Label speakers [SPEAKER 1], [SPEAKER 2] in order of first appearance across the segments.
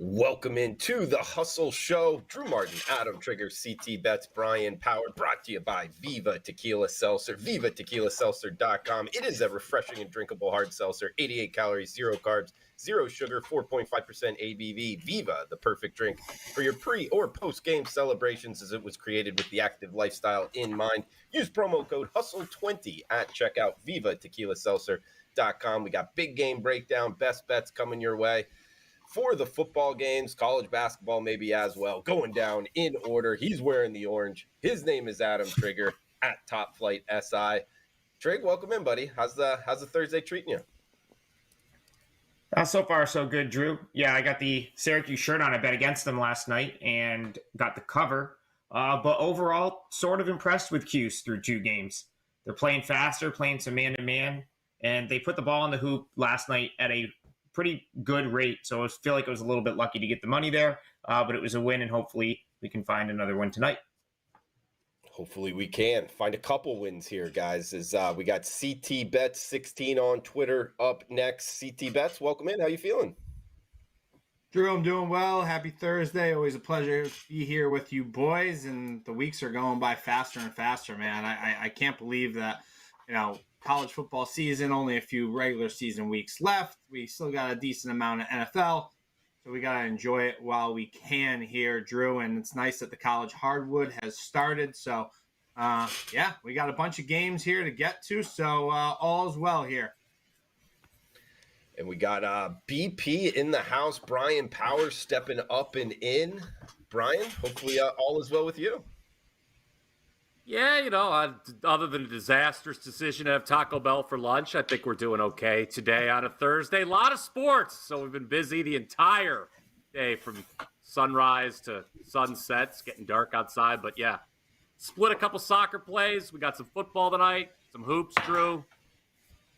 [SPEAKER 1] Welcome into the Hustle Show. Drew Martin, Adam Trigger, CT Bets, Brian Power, brought to you by Viva Tequila Seltzer, vivatequilaseltzer.com. It is a refreshing and drinkable hard seltzer, 88 calories, 0 carbs, 0 sugar, 4.5% ABV. Viva, the perfect drink for your pre- or post-game celebrations, as it was created with the active lifestyle in mind. Use promo code HUSTLE20 at checkout, vivatequilaseltzer.com. We got big game breakdown, best bets coming your way for the football games, college basketball maybe as well, going down in order. He's wearing the orange. His name is Adam Trigger at Top Flight SI. Trig, welcome in, buddy. How's the Thursday treating you?
[SPEAKER 2] So far, so good, Drew. Yeah, I got the Syracuse shirt on. I bet against them last night and got the cover. But overall, sort of impressed with Cuse through 2 games. They're playing faster, playing some man-to-man, and they put the ball in the hoop last night at a pretty good rate. So I feel like I was a little bit lucky to get the money there, but it was a win, and hopefully we can find another one tonight.
[SPEAKER 1] Hopefully we can find a couple wins here, guys. As we got CT Bets 16 on Twitter up next. CT Bets, welcome in. How you feeling?
[SPEAKER 3] Drew, I'm doing well. Happy Thursday. Always a pleasure to be here with you boys. And the weeks are going by faster and faster, man. I can't believe that, college football season, only a few regular season weeks left. We still got a decent amount of NFL, so we got to enjoy it while we can here, Drew. And it's nice that the college hardwood has started. So, we got a bunch of games here to get to, so all's well here.
[SPEAKER 1] And we got BP in the house, Brian Power stepping up and in. Brian, hopefully all is well with you.
[SPEAKER 4] Yeah, other than a disastrous decision to have Taco Bell for lunch, I think we're doing okay today on a Thursday. A lot of sports, so we've been busy the entire day from sunrise to sunset. It's getting dark outside, but yeah. Split a couple soccer plays. We got some football tonight, some hoops, Drew.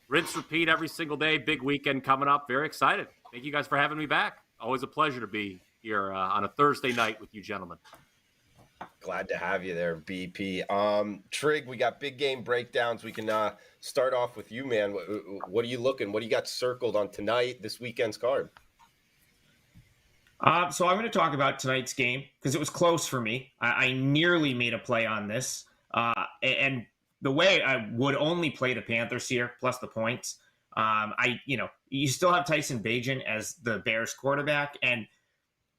[SPEAKER 4] Rinse, repeat every single day. Big weekend coming up. Very excited. Thank you guys for having me back. Always a pleasure to be here on a Thursday night with you gentlemen.
[SPEAKER 1] Glad to have you there, BP. Trig, we got big game breakdowns. We can start off with you, man. What are you looking? What do you got circled on tonight, this weekend's card?
[SPEAKER 2] So I'm going to talk about tonight's game because it was close for me. I nearly made a play on this. And the way I would only play the Panthers here, plus the points. You still have Tyson Bagent as the Bears quarterback. And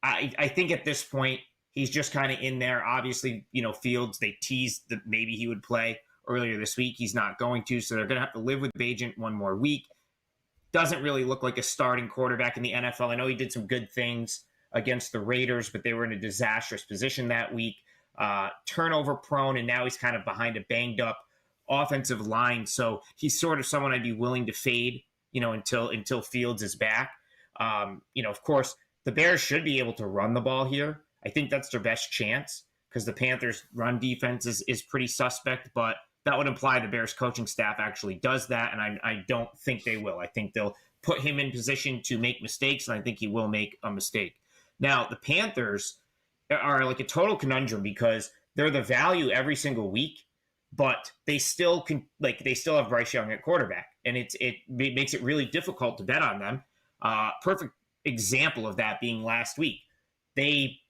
[SPEAKER 2] I think at this point, he's just kind of in there. Obviously, Fields, they teased that maybe he would play earlier this week. He's not going to, so they're going to have to live with Bagent one more week. Doesn't really look like a starting quarterback in the NFL. I know he did some good things against the Raiders, but they were in a disastrous position that week. Turnover prone, and now he's kind of behind a banged up offensive line. So he's sort of someone I'd be willing to fade, until Fields is back. Of course, the Bears should be able to run the ball here. I think that's their best chance because the Panthers' run defense is pretty suspect, but that would imply the Bears coaching staff actually does that, and I don't think they will. I think they'll put him in position to make mistakes, and I think he will make a mistake. Now, the Panthers are like a total conundrum because they're the value every single week, but they still have Bryce Young at quarterback, and it makes it really difficult to bet on them. Perfect example of that being last week. They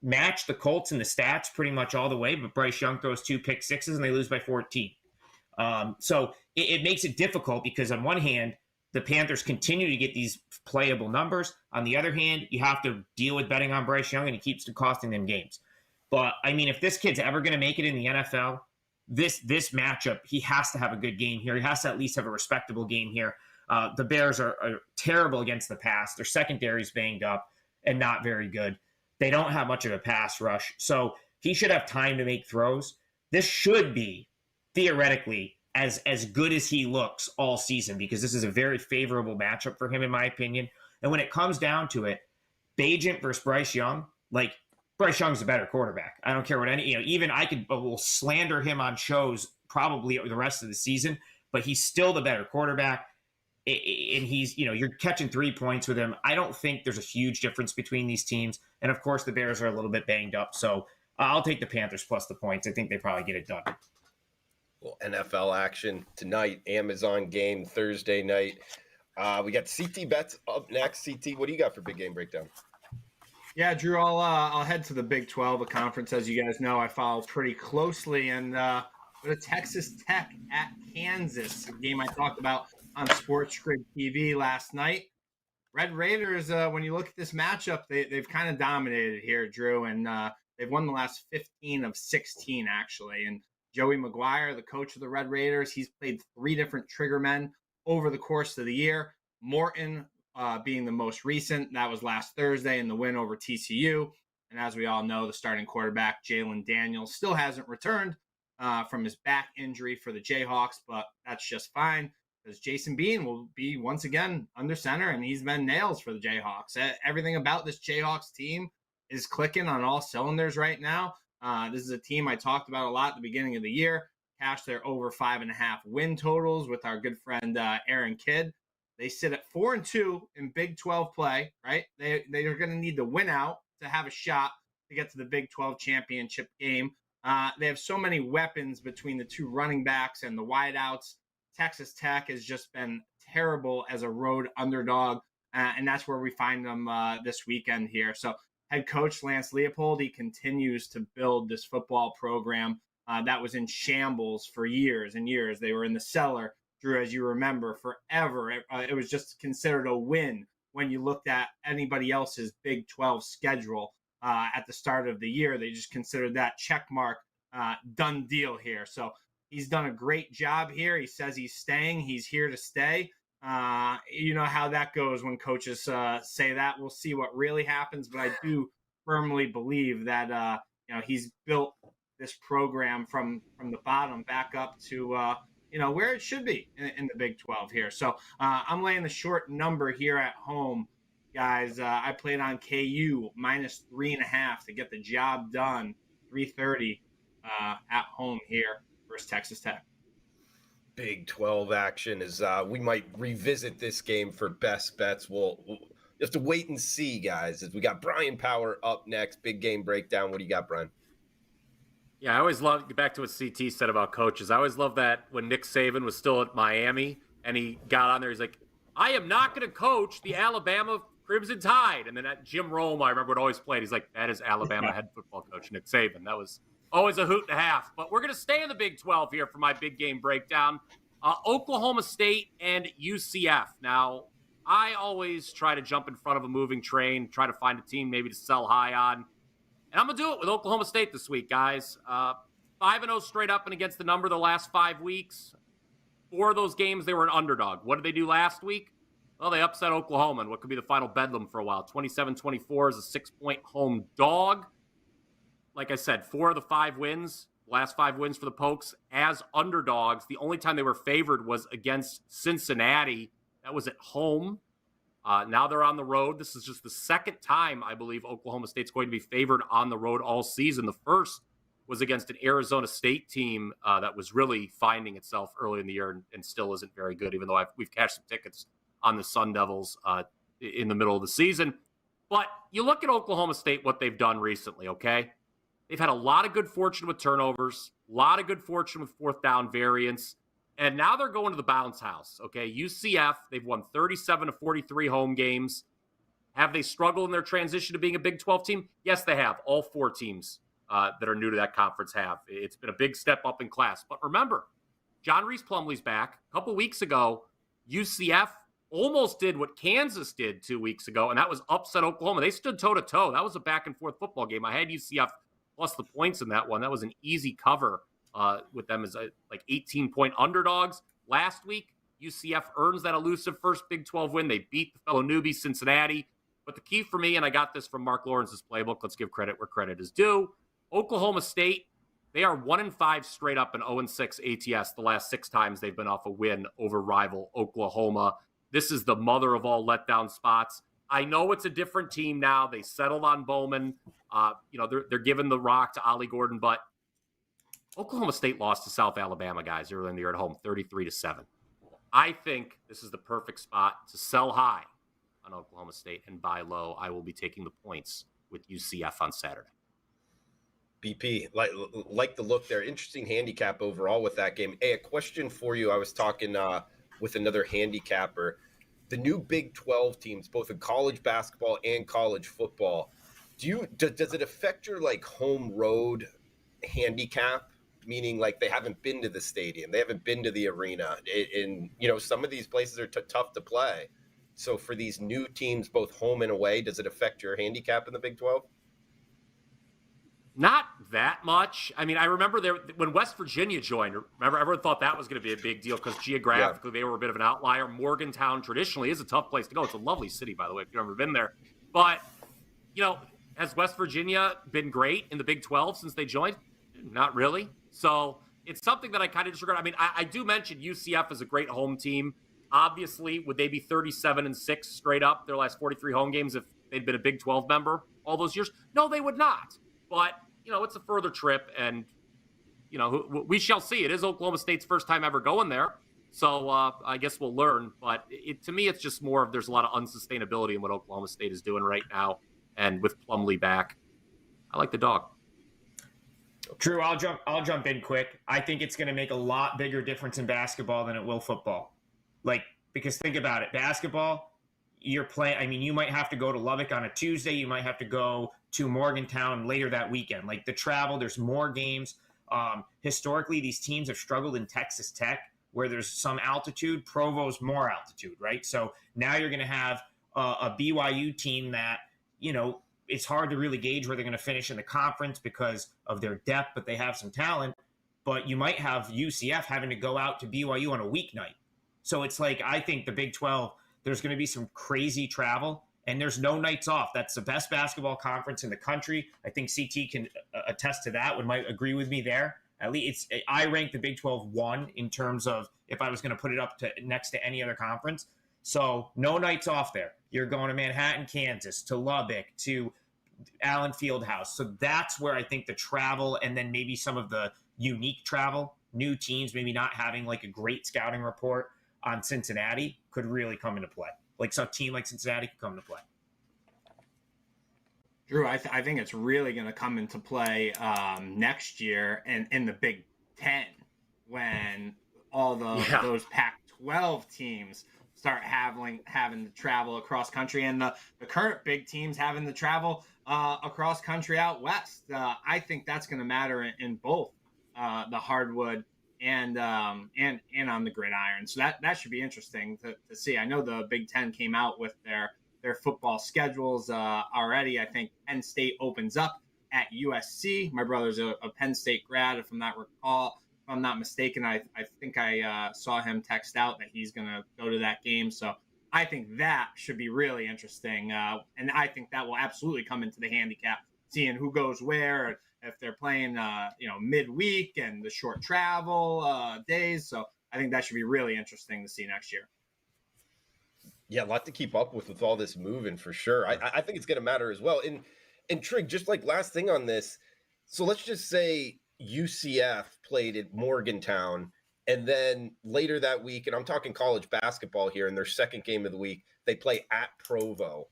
[SPEAKER 2] match the Colts in the stats pretty much all the way, but Bryce Young throws 2 pick sixes and they lose by 14. So it makes it difficult because on one hand, the Panthers continue to get these playable numbers. On the other hand, you have to deal with betting on Bryce Young and he keeps costing them games. But I mean, if this kid's ever going to make it in the NFL, this matchup, he has to have a good game here. He has to at least have a respectable game here. The Bears are terrible against the pass. Their secondary's banged up and not very good. They don't have much of a pass rush, so he should have time to make throws. This should be, theoretically, as good as he looks all season because this is a very favorable matchup for him, in my opinion. And when it comes down to it, Bagent versus Bryce Young, Bryce Young's a better quarterback. I don't care what even I will slander him on shows probably the rest of the season, but he's still the better quarterback. And he's, you're catching 3 points with him. I don't think there's a huge difference between these teams. And of course, the Bears are a little bit banged up. So I'll take the Panthers plus the points. I think they probably get it done.
[SPEAKER 1] Well, NFL action tonight, Amazon game Thursday night. We got CT Bets up next. CT, what do you got for big game breakdown?
[SPEAKER 3] Yeah, Drew, I'll head to the Big 12, a conference, as you guys know, I follow pretty closely, and go to Texas Tech at Kansas, a game I talked about on Sports Grid TV last night. Red Raiders, when you look at this matchup, they've kind of dominated here, Drew, and they've won the last 15 of 16, actually. And Joey McGuire, the coach of the Red Raiders, he's played 3 different triggermen over the course of the year. Morton being the most recent. That was last Thursday in the win over TCU. And as we all know, the starting quarterback, Jalen Daniels, still hasn't returned from his back injury for the Jayhawks, but that's just fine because Jason Bean will be once again under center, and he's been nails for the Jayhawks. Everything about this Jayhawks team is clicking on all cylinders right now. This is a team I talked about a lot at the beginning of the year. Cashed their over 5.5 win totals with our good friend Aaron Kidd. They sit at 4-2 in Big 12 play, right? They are going to need to win out to have a shot to get to the Big 12 championship game. They have so many weapons between the 2 running backs and the wideouts. Texas Tech has just been terrible as a road underdog, and that's where we find them this weekend here. So head coach Lance Leopold, he continues to build this football program that was in shambles for years and years. They were in the cellar, Drew, as you remember, forever. It was just considered a win when you looked at anybody else's Big 12 schedule at the start of the year. They just considered that check mark done deal here. So he's done a great job here. He says he's staying. He's here to stay. You know how that goes when coaches say that. We'll see what really happens, but I do firmly believe that he's built this program from the bottom back up to where it should be in the Big 12 here. So I'm laying the short number here at home, guys. I played on KU -3.5 to get the job done. 3:30 at home here versus Texas Tech.
[SPEAKER 1] Big 12 action is we might revisit this game for best bets. We'll have to wait and see, guys. As we got Brian Power up next, big game breakdown. What do you got, Brian?
[SPEAKER 4] Yeah, I always love, back to what CT said about coaches. I always love that when Nick Saban was still at Miami and he got on there, he's like, I am not going to coach the Alabama Crimson Tide. And then at Jim Rome, I remember, would always played. He's like, that is Alabama head football coach Nick Saban. That was always a hoot and a half. But we're going to stay in the Big 12 here for my big game breakdown. Oklahoma State and UCF. Now, I always try to jump in front of a moving train, try to find a team maybe to sell high on. And I'm going to do it with Oklahoma State this week, guys. 5-0 straight up and against the number the last 5 weeks. 4 of those games, they were an underdog. What did they do last week? Well, they upset Oklahoma in what could be the final bedlam for a while. 27-24 is a 6-point home dog. Like I said, 4 of the 5 wins, last 5 wins for the Pokes as underdogs. The only time they were favored was against Cincinnati. That was at home. Now they're on the road. This is just the second time, I believe, Oklahoma State's going to be favored on the road all season. The first was against an Arizona State team that was really finding itself early in the year and still isn't very good, even though we've cashed some tickets on the Sun Devils in the middle of the season. But you look at Oklahoma State, what they've done recently, okay? They've had a lot of good fortune with turnovers, a lot of good fortune with fourth down variance. And now they're going to the bounce house, okay? UCF, they've won 37 of 43 home games. Have they struggled in their transition to being a Big 12 team? Yes, they have. All 4 teams that are new to that conference have. It's been a big step up in class. But remember, John Reese Plumlee's back. A couple weeks ago, UCF almost did what Kansas did 2 weeks ago, and that was upset Oklahoma. They stood toe-to-toe. That was a back-and-forth football game. I had UCF plus the points in that one. That was an easy cover. With them as like 18-point underdogs. Last week, UCF earns that elusive first Big 12 win. They beat the fellow newbie Cincinnati. But the key for me, and I got this from Mark Lawrence's playbook, let's give credit where credit is due. Oklahoma State, they are 1-5 straight up and 0-6 ATS the last 6 times they've been off a win over rival Oklahoma. This is the mother of all letdown spots. I know it's a different team now. They settled on Bowman. They're giving the rock to Ollie Gordon, but Oklahoma State lost to South Alabama, guys, early in the year at home, 33-7. I think this is the perfect spot to sell high on Oklahoma State and buy low. I will be taking the points with UCF on Saturday.
[SPEAKER 1] BP, like the look there. Interesting handicap overall with that game. Hey, a question for you. I was talking with another handicapper. The new Big 12 teams, both in college basketball and college football, Does it affect your like home road handicap? Meaning like they haven't been to the stadium, they haven't been to the arena, and some of these places are tough to play. So for these new teams, both home and away, does it affect your handicap in the Big 12?
[SPEAKER 4] Not that much. I mean, I remember when West Virginia joined. Remember, everyone thought that was going to be a big deal because geographically they were a bit of an outlier. Morgantown traditionally is a tough place to go. It's a lovely city, by the way, if you've ever been there. But has West Virginia been great in the Big 12 since they joined? Not really. So it's something that I kind of disregard. I mean, I do mention UCF is a great home team. Obviously, would they be 37-6 straight up their last 43 home games if they'd been a Big 12 member all those years? No, they would not. But it's a further trip, and we shall see. It is Oklahoma State's first time ever going there, so I guess we'll learn. But to me, it's just more of there's a lot of unsustainability in what Oklahoma State is doing right now, and with Plumlee back, I like the dog.
[SPEAKER 2] Drew, I'll jump in quick. I think it's going to make a lot bigger difference in basketball than it will football. Because think about it, basketball, you're playing. I mean, you might have to go to Lubbock on a Tuesday. You might have to go to Morgantown later that weekend. Like the travel, there's more games. Historically, these teams have struggled in Texas Tech, where there's some altitude. Provo's more altitude, right? So now you're going to have a BYU team that, it's hard to really gauge where they're going to finish in the conference because of their depth, but they have some talent. But you might have UCF having to go out to BYU on a weeknight. So it's like, I think the Big 12, there's going to be some crazy travel, and there's no nights off. That's the best basketball conference in the country. I think CT can attest to that, might agree with me there. At least I rank the Big 12 1 in terms of if I was going to put it up to next to any other conference. So no nights off there. You're going to Manhattan, Kansas, to Lubbock, to Allen Fieldhouse. So that's where I think the travel, and then maybe some of the unique travel, new teams maybe not having like a great scouting report on Cincinnati could really come into play. Like some team like Cincinnati could come into play.
[SPEAKER 3] Drew, I think it's really going to come into play next year and in the Big Ten when all those Pac-12 teams start having to travel across country, and the current big teams having to travel across country out west. I think that's going to matter in both the hardwood and on the gridiron. So that should be interesting to see. I know the Big Ten came out with their football schedules already. I think Penn State opens up at USC. My brother's a Penn State grad, if I'm not mistaken. I think I saw him text out that he's going to go to that game. So I think that should be really interesting. And I think that will absolutely come into the handicap, seeing who goes where, if they're playing, midweek and the short travel days. So I think that should be really interesting to see next year.
[SPEAKER 1] Yeah, a lot to keep up with all this moving for sure. I think it's going to matter as well. And Trig, just like last thing on this. So let's just say UCF played at Morgantown, and then later that week, and I'm talking college basketball here, in their second game of the week, they play at Provo.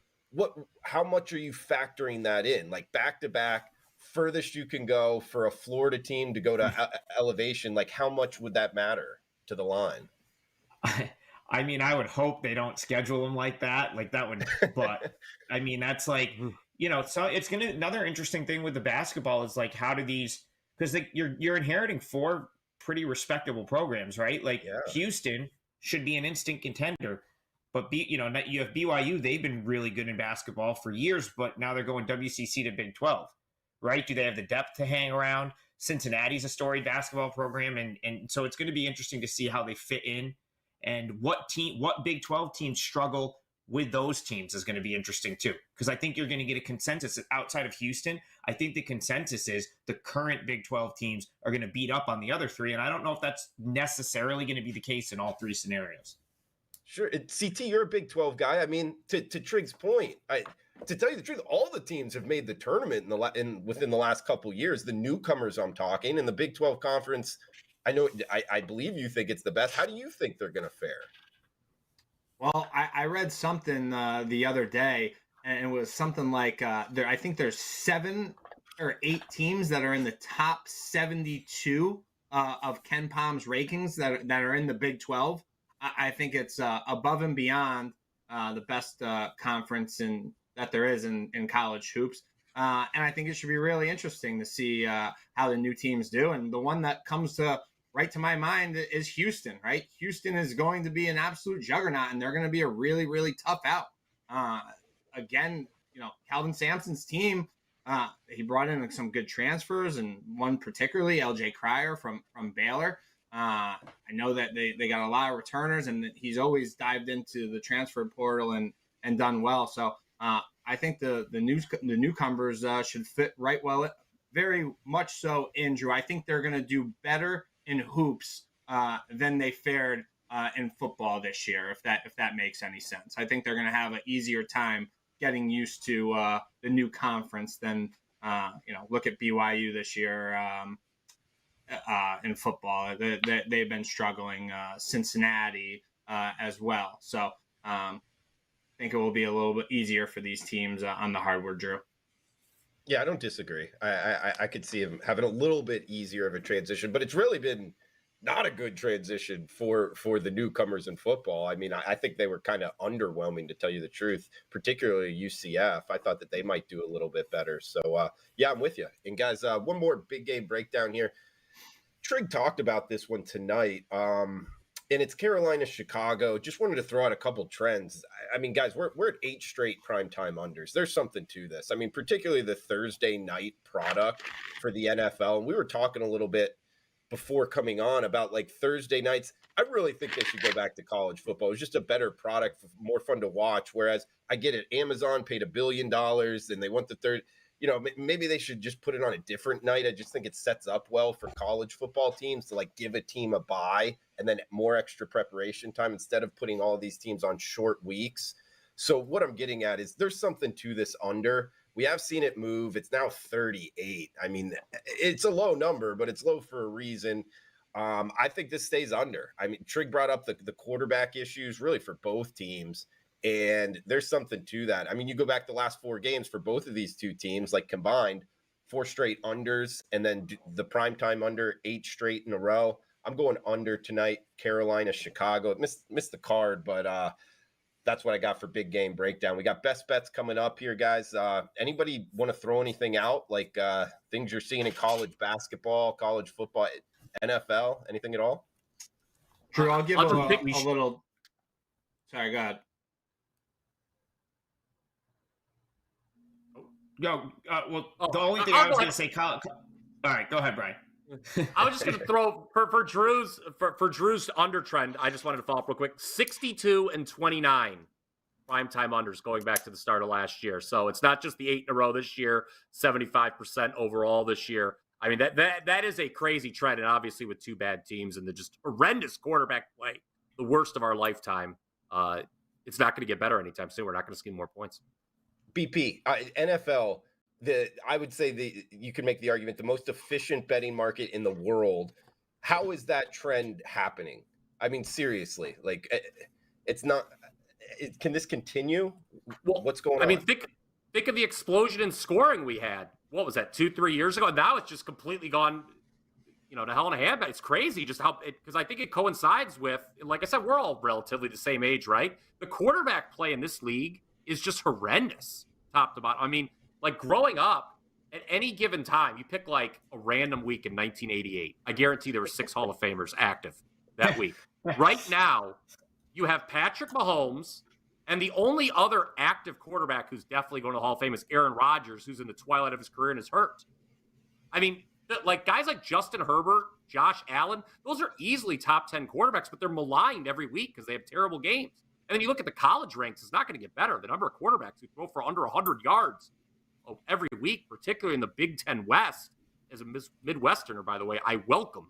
[SPEAKER 1] How much are you factoring that in? Like back to back, furthest you can go for a Florida team to go to elevation, like how much would that matter to the line?
[SPEAKER 2] I mean, I would hope they don't schedule them like that. Like that would, but I mean, that's like, so it's going to, another interesting thing with the basketball is like, how do these, because you're inheriting four pretty respectable programs, right? Like Houston should be an instant contender, but you have BYU, they've been really good in basketball for years, but now they're going WCC to Big 12, right? Do they have the depth to hang around? Cincinnati's a storied basketball program. And so it's going to be interesting to see how they fit in. And what Big 12 teams struggle with those teams is going to be interesting too. Because I think you're going to get a consensus outside of Houston. I think the consensus is the current Big 12 teams are going to beat up on the other three. And I don't know if that's necessarily going to be the case in all three scenarios.
[SPEAKER 1] Sure. CT, you're a Big 12 guy. I mean, to Trig's point, to tell you the truth, all the teams have made the tournament within the last couple of years. The newcomers I'm talking, in the Big 12 conference, I believe you think it's the best. How do you think they're going to fare?
[SPEAKER 3] Well, I read something the other day, and it was something like I think there's 7 or 8 teams that are in the top 72 of Ken Palm's rankings that are in the Big 12. I think it's above and beyond the best conference that there is in college hoops. And I think it should be really interesting to see how the new teams do. And the one that comes right to my mind is Houston, right? Houston is going to be an absolute juggernaut, and they're going to be a really, really tough out. Again, Calvin Sampson's team, he brought in some good transfers, and one particularly, LJ Cryer from Baylor. I know that they got a lot of returners, and he's always dived into the transfer portal and done well. So I think the newcomers should fit right well, very much so in, Drew. I think they're going to do better in hoops than they fared in football this year, if that makes any sense. I think they're going to have an easier time getting used to the new conference than look at BYU this year in football. They've been struggling. Cincinnati as well. So I think it will be a little bit easier for these teams on the hardwood, Drew.
[SPEAKER 1] Yeah, I don't disagree. I could see him having a little bit easier of a transition, but it's really been not a good transition for the newcomers in football. I mean, I think they were kind of underwhelming, to tell you the truth, particularly UCF. I thought that they might do a little bit better. So, yeah, I'm with you. And, guys, one more big game breakdown here. Trig talked about this one tonight, and it's Carolina-Chicago. Just wanted to throw out a couple trends. I mean, guys, we're at 8 straight primetime unders. There's something to this. I mean, particularly the Thursday night product for the NFL. And we were talking a little bit before coming on about like Thursday nights. I really think they should go back to college football. It's just a better product, more fun to watch. Whereas I get it, Amazon paid $1 billion and they want the third. Maybe they should just put it on a different night. I just think it sets up well for college football teams to like give a team a bye and then more extra preparation time instead of putting all of these teams on short weeks. So what I'm getting at is there's something to this under. We have seen it move. It's now 38. I mean, it's a low number, but it's low for a reason. I think this stays under. I mean, Trig brought up the quarterback issues really for both teams. And there's something to that. I mean, you go back the last 4 games for both of these two teams, like combined, 4 straight unders, and then the primetime under 8 straight in a row. I'm going under tonight, Carolina, Chicago. Missed the card, but that's what I got for big game breakdown. We got best bets coming up here, guys. Anybody want to throw anything out, like things you're seeing in college basketball, college football, NFL, anything at all?
[SPEAKER 3] Drew, I'll give a little. Sorry, go ahead.
[SPEAKER 2] No, the only thing I was going to say, all right, go ahead, Brian.
[SPEAKER 4] I was just going to throw for Drew's under trend. I just wanted to follow up real quick. 62 and 29 primetime unders going back to the start of last year. So it's not just the 8 in a row this year, 75% overall this year. I mean, that is a crazy trend. And obviously with 2 bad teams and the just horrendous quarterback play, the worst of our lifetime, it's not going to get better anytime soon. We're not going to see more points.
[SPEAKER 1] BP, NFL, I would say you could make the argument the most efficient betting market in the world. How is that trend happening? I mean, seriously, like it's not. Can this continue?
[SPEAKER 4] Well,
[SPEAKER 1] what's going on?
[SPEAKER 4] I mean, think of the explosion in scoring we had. What was that, 2-3 years ago? Now it's just completely gone, to hell in a handbag. It's crazy just how because I think it coincides with, like I said, we're all relatively the same age, right? The quarterback play in this league is just horrendous, top to bottom. I mean, like growing up, at any given time, you pick like a random week in 1988. I guarantee there were 6 Hall of Famers active that week. Right now, you have Patrick Mahomes, and the only other active quarterback who's definitely going to the Hall of Fame is Aaron Rodgers, who's in the twilight of his career and is hurt. I mean, like guys like Justin Herbert, Josh Allen, those are easily top 10 quarterbacks, but they're maligned every week because they have terrible games. And then you look at the college ranks, it's not going to get better. The number of quarterbacks who throw for under 100 yards every week, particularly in the Big Ten West. As a Midwesterner, by the way, I welcome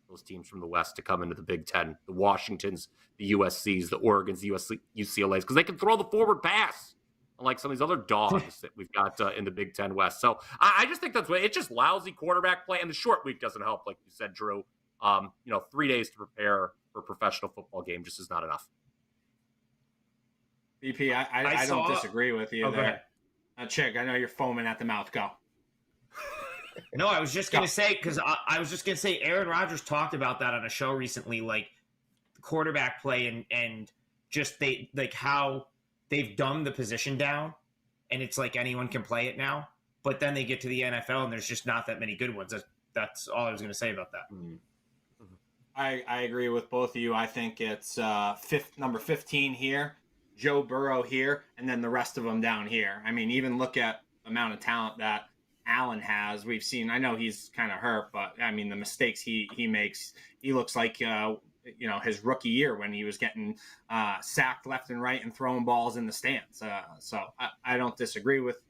[SPEAKER 4] those teams from the West to come into the Big Ten, the Washingtons, the USCs, the Oregons, the UCLAs, because they can throw the forward pass, unlike some of these other dogs that we've got in the Big Ten West. So I just think that's what it's just lousy quarterback play, and the short week doesn't help, like you said, Drew. 3 days to prepare for a professional football game just is not enough.
[SPEAKER 3] BP, I don't disagree with you there. Chick, I know you're foaming at the mouth. Go.
[SPEAKER 2] No, I was just going to say, because I was just going to say Aaron Rodgers talked about that on a show recently, like the quarterback play and just how they've dumbed the position down, and it's like anyone can play it now. but then they get to the NFL and there's just not that many good ones. That's all I was going to say about that.
[SPEAKER 1] Mm.
[SPEAKER 3] I agree with both of you. I think it's number 15 here, Joe Burrow here, and then the rest of them down here. I mean, even look at the amount of talent that Allen has. We've seen, I know he's kind of hurt, but I mean, the mistakes he makes, he looks like, his rookie year when he was getting sacked left and right and throwing balls in the stands. So I don't disagree with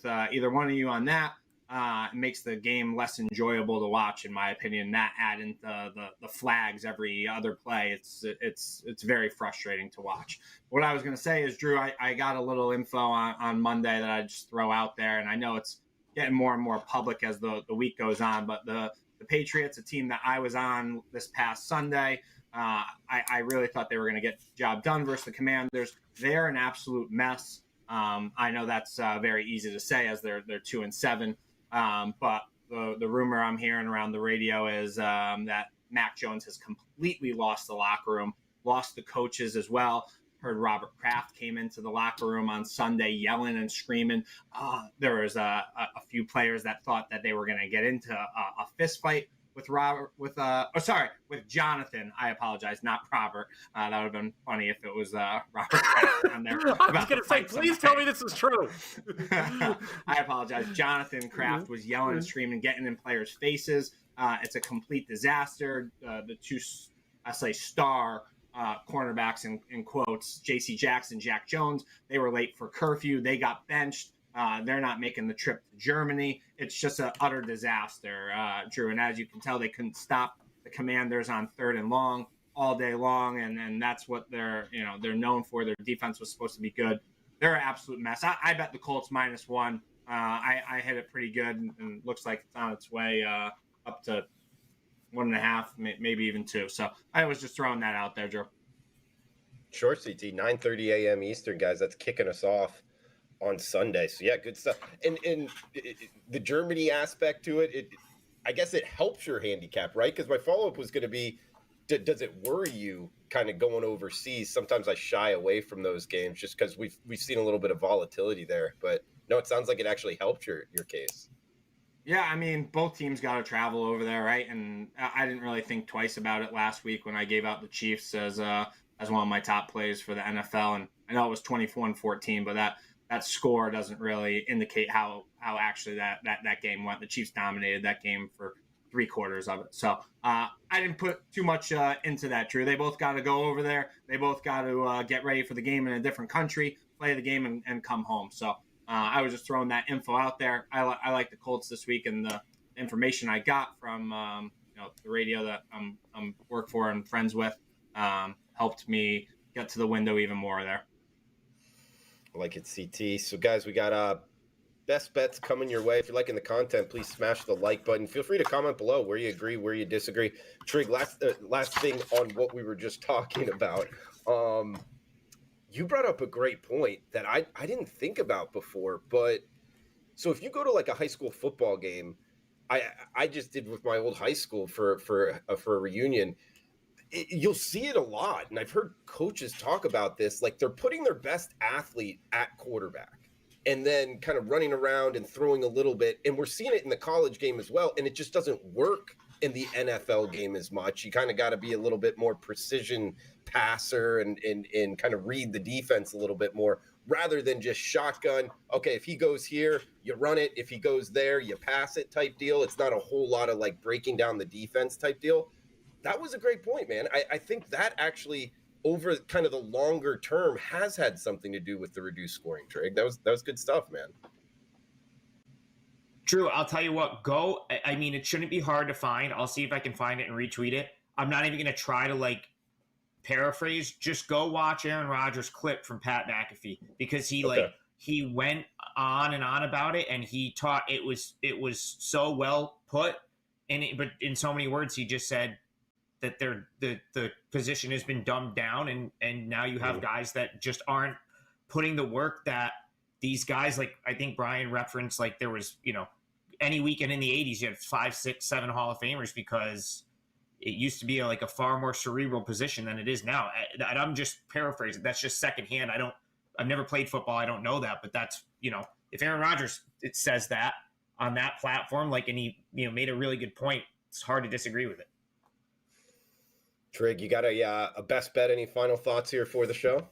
[SPEAKER 3] either one of you on that. It makes the game less enjoyable to watch, in my opinion. That adding the flags every other play, it's very frustrating to watch. What I was going to say is, Drew, I got a little info on Monday that I just throw out there, and I know it's getting more and more public as the week goes on, but the Patriots, a team that I was on this past Sunday, I really thought they were going to get the job done versus the Commanders. They're an absolute mess. I know that's very easy to say as they're 2-7. But the rumor I'm hearing around the radio is that Mac Jones has completely lost the locker room, lost the coaches as well. Heard Robert Kraft came into the locker room on Sunday yelling and screaming. There was a few players that thought that they were going to get into a fist fight with Jonathan. I apologize, not Robert. That would have been funny if it was Robert Kraft on there.
[SPEAKER 4] I was going to say, please tell me this is true.
[SPEAKER 3] I apologize. Jonathan Kraft was yelling and screaming, getting in players' faces. It's a complete disaster. The two, I say, star cornerbacks in quotes, J.C. Jackson, Jack Jones, they were late for curfew. They got benched. They're not making the trip to Germany. It's just an utter disaster, Drew. And as you can tell, they couldn't stop the Commanders on 3rd and long all day long. And that's what they're known for. Their defense was supposed to be good. They're an absolute mess. I bet the Colts -1. I hit it pretty good, and looks like it's on its way up to 1.5, maybe even 2. So I was just throwing that out there, Drew.
[SPEAKER 1] Sure, CT. 9:30 a.m. Eastern, guys. That's kicking us off on Sunday. So yeah, good stuff. And the Germany aspect to it, I guess it helps your handicap, right? Because my follow-up was going to be, does it worry you kind of going overseas? Sometimes I shy away from those games just because we've seen a little bit of volatility there. But no, it sounds like it actually helped your case.
[SPEAKER 3] Yeah, I mean, both teams got to travel over there, right? And I didn't really think twice about it last week when I gave out the Chiefs as one of my top plays for the NFL. And I know it was 24-14, but that score doesn't really indicate how actually that game went. The Chiefs dominated that game for 3/4 of it. So I didn't put too much into that, Drew. They both got to go over there. They both got to get ready for the game in a different country, play the game, and come home. So I was just throwing that info out there. I like the Colts this week, and the information I got from the radio that I'm work for and friends with helped me get to the window even more there.
[SPEAKER 1] I like it, CT. So guys, we got best bets coming your way. If you're liking the content, please smash the like button. Feel free to comment below where you agree, where you disagree. Trig, last thing on what we were just talking about. You brought up a great point that I didn't think about before. But so if you go to like a high school football game, I just did with my old high school for a reunion. You'll see it a lot, and I've heard coaches talk about this. Like they're putting their best athlete at quarterback, and then kind of running around and throwing a little bit. And we're seeing it in the college game as well, and it just doesn't work in the NFL game as much. You kind of got to be a little bit more precision passer and kind of read the defense a little bit more rather than just shotgun. Okay, if he goes here, you run it. If he goes there, you pass it type deal. It's not a whole lot of like breaking down the defense type deal. That was a great point, man. I think that actually over kind of the longer term has had something to do with the reduced scoring, Trig. That was good stuff, man.
[SPEAKER 2] Drew, I'll tell you what, I mean, it shouldn't be hard to find. I'll see if I can find it and retweet it. I'm not even going to try to like paraphrase. Just go watch Aaron Rodgers' clip from Pat McAfee, because he went on and on about it, and he taught it was so well put. But in so many words, he just said that the position has been dumbed down, and now you have guys that just aren't putting the work that these guys, like I think Brian referenced, like there was, any weekend in the 80s, you had 5, 6, 7 Hall of Famers, because it used to be like a far more cerebral position than it is now. And I'm just paraphrasing. That's just secondhand. I've never played football. I don't know that, but that's, if Aaron Rodgers it says that on that platform, like, and he made a really good point, it's hard to disagree with it.
[SPEAKER 1] Trig, you got a best bet? Any final thoughts here for the show?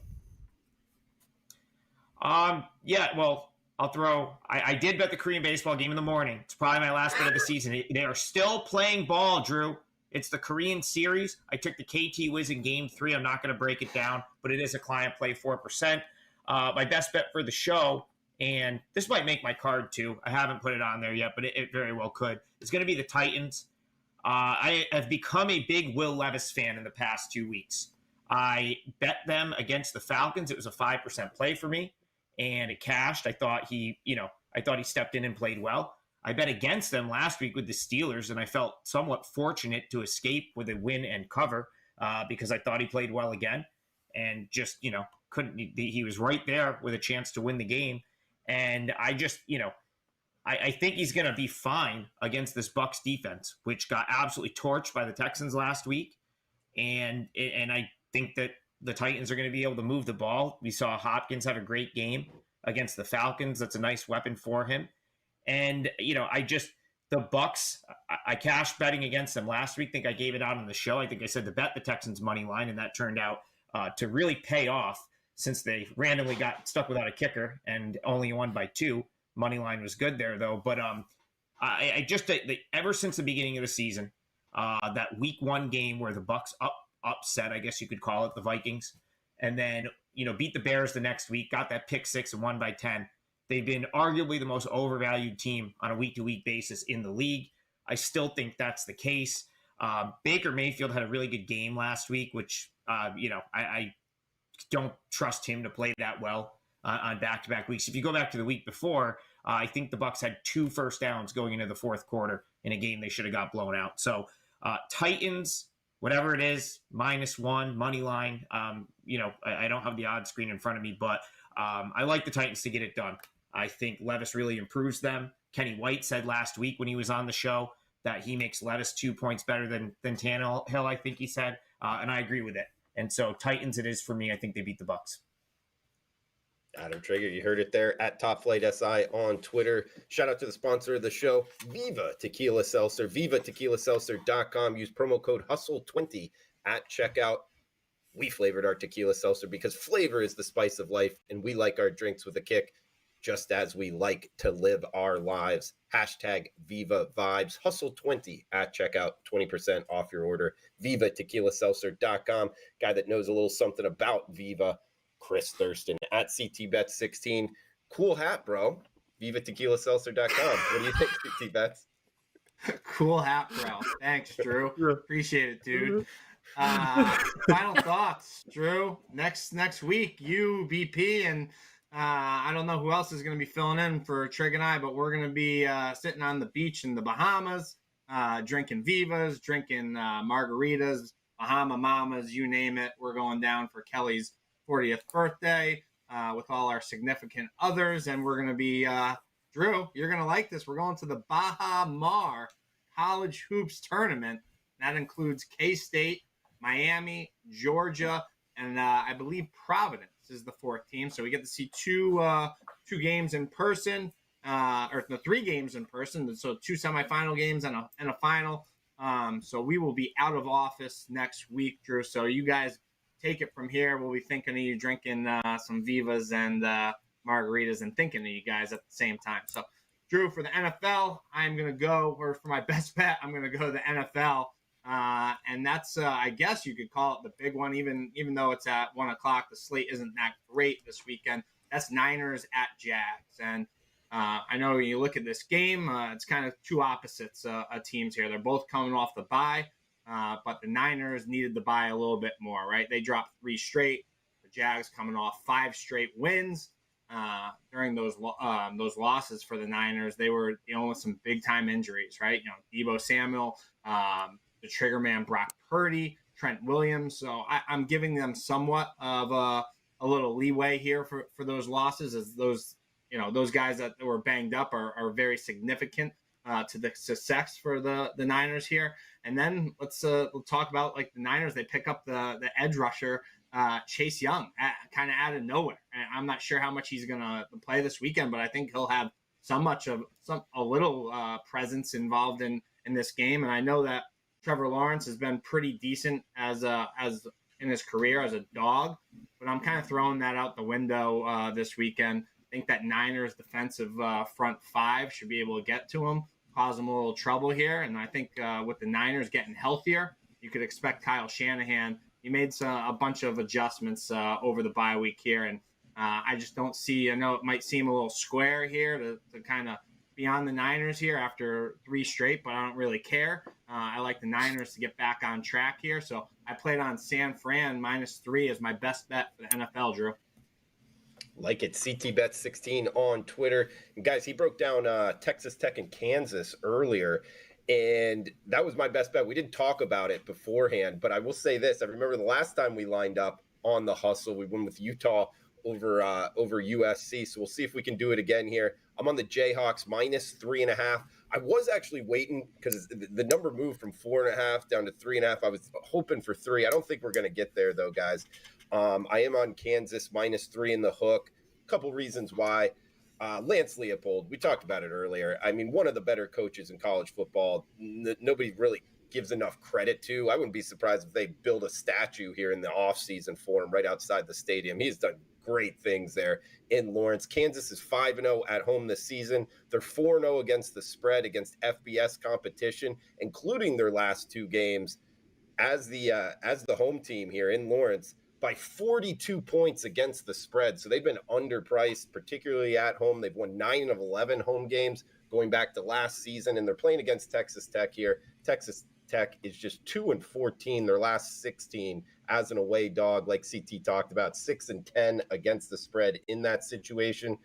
[SPEAKER 2] Yeah, well, I'll throw. I did bet the Korean baseball game in the morning. It's probably my last bet of the season. They are still playing ball, Drew. It's the Korean series. I took the KT Wiz in game 3. I'm not going to break it down, but it is a client play 4%. My best bet for the show, and this might make my card too. I haven't put it on there yet, but it very well could. It's going to be the Titans. I have become a big Will Levis fan in the past 2 weeks. I bet them against the Falcons. It was a 5% play for me, and it cashed. I thought he stepped in and played well. I bet against them last week with the Steelers, and I felt somewhat fortunate to escape with a win and cover because I thought he played well again, and just couldn't. He was right there with a chance to win the game, and I just I think he's going to be fine against this Bucs defense, which got absolutely torched by the Texans last week, and I think that the Titans are going to be able to move the ball. We saw Hopkins have a great game against the Falcons. That's a nice weapon for him. And, the Bucs, I cashed betting against them last week. I think I gave it out on the show. I think I said to bet the Texans money line, and that turned out to really pay off since they randomly got stuck without a kicker and only won by 2. Money line was good there, though. But ever since the beginning of the season, that week 1 game where the Bucs upset, I guess you could call it, the Vikings, and then beat the Bears the next week, got that pick 6 and won by 10. They've been arguably the most overvalued team on a week-to-week basis in the league. I still think that's the case. Baker Mayfield had a really good game last week, which I don't trust him to play that well on back-to-back weeks. If you go back to the week before, I think the Bucs had 2 first downs going into the fourth quarter in a game they should have got blown out. So Titans, whatever it is, -1 money line. I don't have the odds screen in front of me, but I like the Titans to get it done. I think Levis really improves them. Kenny White said last week when he was on the show that he makes Levis 2 points better than Tannehill, I think he said, and I agree with it. And so Titans it is for me. I think they beat the Bucs.
[SPEAKER 1] Adam Traeger, you heard it there at Top Flight SI on Twitter. Shout out to the sponsor of the show, Viva Tequila Seltzer, vivatequilaseltzer.com. Use promo code HUSTLE20 at checkout. We flavored our tequila seltzer because flavor is the spice of life, and we like our drinks with a kick, just as we like to live our lives. Hashtag Viva Vibes. Hustle20 at checkout, 20% off your order. vivatequilaseltzer.com. Guy that knows a little something about Viva, Chris Thurston at CTBets16. Cool hat, bro. vivatequilaseltzer.com. What do you think, CTBets?
[SPEAKER 3] Cool hat, bro. Thanks, Drew. Appreciate it, dude. Final thoughts, Drew. Next week, you, BP, and I don't know who else is going to be filling in for Trig and I, but we're going to be sitting on the beach in the Bahamas, drinking Vivas, drinking margaritas, Bahama Mamas, you name it. We're going down for Kelly's 40th birthday with all our significant others, and we're going to be, Drew, you're going to like this. We're going to the Baha Mar College Hoops Tournament. That includes K-State, Miami, Georgia, and I believe Providence is the 4th team. So we get to see two games in person, or the 3 games in person. So 2 semifinal games and a final. So we will be out of office next week, Drew. So you guys take it from here. We'll be thinking of you drinking some Vivas and margaritas and thinking of you guys at the same time. So Drew, for the NFL, I'm going to go, or for my best bet, I'm going to go to the NFL. And that's, I guess you could call it the big one, even though it's at 1:00. The slate isn't that great this weekend. That's Niners at Jags. And I know when you look at this game, it's kind of 2 opposites of teams here. They're both coming off the bye, but the Niners needed the bye a little bit more, right? They dropped 3 straight. The Jags coming off 5 straight wins. During those losses for the Niners, they were dealing with some big time injuries, right? Deebo Samuel, the trigger man Brock Purdy, Trent Williams. So I'm giving them somewhat of a little leeway here for those losses, as those guys that were banged up are very significant to the success for the Niners here. And then let's talk about like the Niners. They pick up the edge rusher Chase Young kind of out of nowhere. And I'm not sure how much he's going to play this weekend, but I think he'll have a little presence involved in this game. And I know that Trevor Lawrence has been pretty decent as in his career as a dog, but I'm kind of throwing that out the window this weekend. I think that Niners defensive front five should be able to get to him, cause him a little trouble here. And I think with the Niners getting healthier, you could expect Kyle Shanahan. He made a bunch of adjustments over the bye week here, and I just don't see. I know it might seem a little square here to kind of be on the Niners here after 3 straight, but I don't really care. I like the Niners to get back on track here, so I played on San Fran -3 as my best bet for the NFL, Drew.
[SPEAKER 1] Like it, CTBet16 on Twitter. And guys, he broke down Texas Tech and Kansas earlier, and that was my best bet. We didn't talk about it beforehand, but I will say this. I remember the last time we lined up on the hustle, we went with Utah over USC, so we'll see if we can do it again here. I'm on the Jayhawks -3.5. I was actually waiting because the number moved from 4.5 down to 3.5. I was hoping for 3. I don't think we're going to get there, though, guys. I am on Kansas -3 in the hook. A couple reasons why. Lance Leopold, we talked about it earlier. I mean, one of the better coaches in college football. Nobody really gives enough credit to. I wouldn't be surprised if they build a statue here in the offseason for him right outside the stadium. He's done great things there in Lawrence. Kansas is 5-0 at home this season. They're 4-0 against the spread against FBS competition, including their last 2 games as the home team here in Lawrence by 42 points against the spread. So they've been underpriced, particularly at home. They've won 9 of 11 home games going back to last season, and they're playing against Texas Tech here. Texas Tech is just 2-14 their last 16 as an away dog, like CT talked about, 6-10 against the spread in that situation,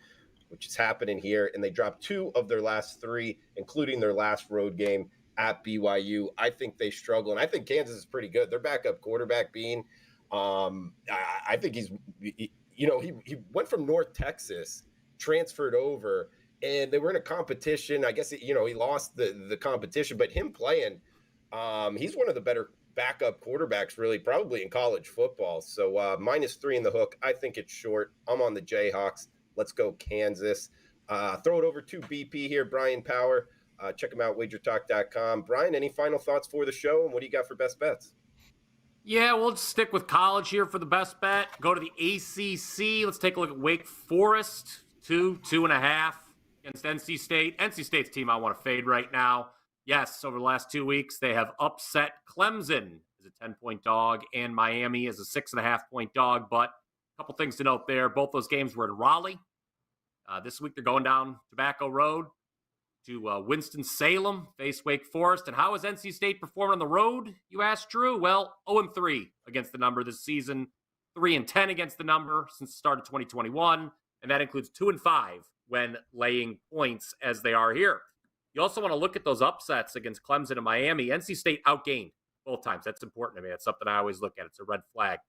[SPEAKER 1] which is happening here. And they dropped 2 of their last 3, including their last road game at BYU. I think they struggle, and I think Kansas is pretty good. Their backup quarterback, Bean, I think he went from North Texas, transferred over, and they were in a competition. I guess, he lost the competition, but him playing, he's one of the better backup quarterbacks, really, probably in college football. So -3 in the hook. I think it's short. I'm on the Jayhawks. Let's go Kansas. Throw it over to BP here, Brian Power. Check him out, wagertalk.com. Brian, any final thoughts for the show, and what do you got for best bets?
[SPEAKER 4] Yeah, we'll just stick with college here for the best bet. Go to the ACC. Let's take a look at Wake Forest, 2.5 against NC State. NC State's team I want to fade right now. Yes, over the last 2 weeks, they have upset Clemson as a 10-point dog and Miami as a 6.5-point dog. But a couple things to note there. Both those games were in Raleigh. This week, they're going down Tobacco Road to Winston-Salem, face Wake Forest. And how has NC State performed on the road, you asked, Drew? Well, 0-3 against the number this season, 3-10 against the number since the start of 2021, and that includes 2-5 when laying points as they are here. You also want to look at those upsets against Clemson and Miami. NC State outgained both times. That's important to me. That's something I always look at. It's a red flag.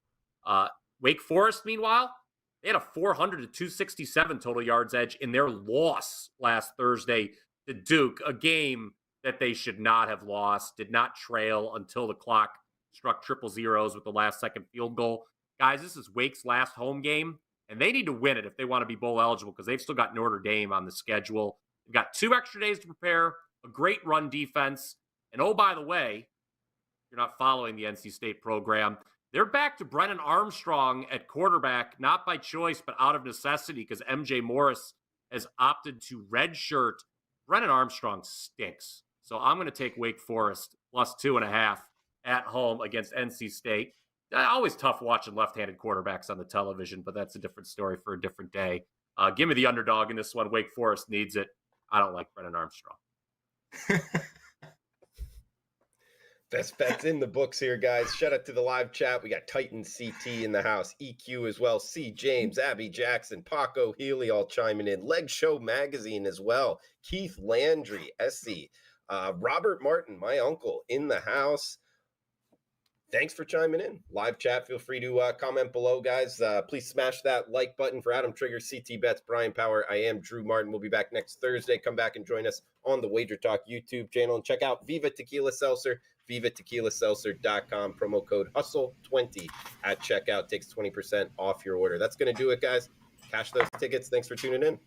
[SPEAKER 4] Wake Forest, meanwhile, they had a 400 to 267 total yards edge in their loss last Thursday to Duke, a game that they should not have lost, did not trail until the clock struck triple zeros with the last-second field goal. Guys, this is Wake's last home game, and they need to win it if they want to be bowl eligible because they've still got Notre Dame on the schedule. They've got 2 extra days to prepare, a great run defense, and oh, by the way, if you're not following the NC State program, they're back to Brennan Armstrong at quarterback, not by choice, but out of necessity because MJ Morris has opted to redshirt. Brennan Armstrong stinks. So I'm going to take Wake Forest +2.5 at home against NC State. Always tough watching left-handed quarterbacks on the television, but that's a different story for a different day. Give me the underdog in this one. Wake Forest needs it. I don't like Brennan Armstrong.
[SPEAKER 1] Best bets in the books here, guys. Shout out to the live chat. We got Titan CT in the house, EQ as well, C. James, Abby Jackson, Paco Healy all chiming in, Leg Show Magazine as well, Keith Landry, SC, Robert Martin, my uncle, in the house. Thanks for chiming in. Live chat, feel free to comment below, guys. Please smash that like button for Adam Trigger, CT Bets, Brian Power. I am Drew Martin. We'll be back next Thursday. Come back and join us on the Wager Talk YouTube channel. And check out Viva Tequila Seltzer, vivatequilaseltzer.com. Promo code HUSTLE20 at checkout takes 20% off your order. That's going to do it, guys. Cash those tickets. Thanks for tuning in.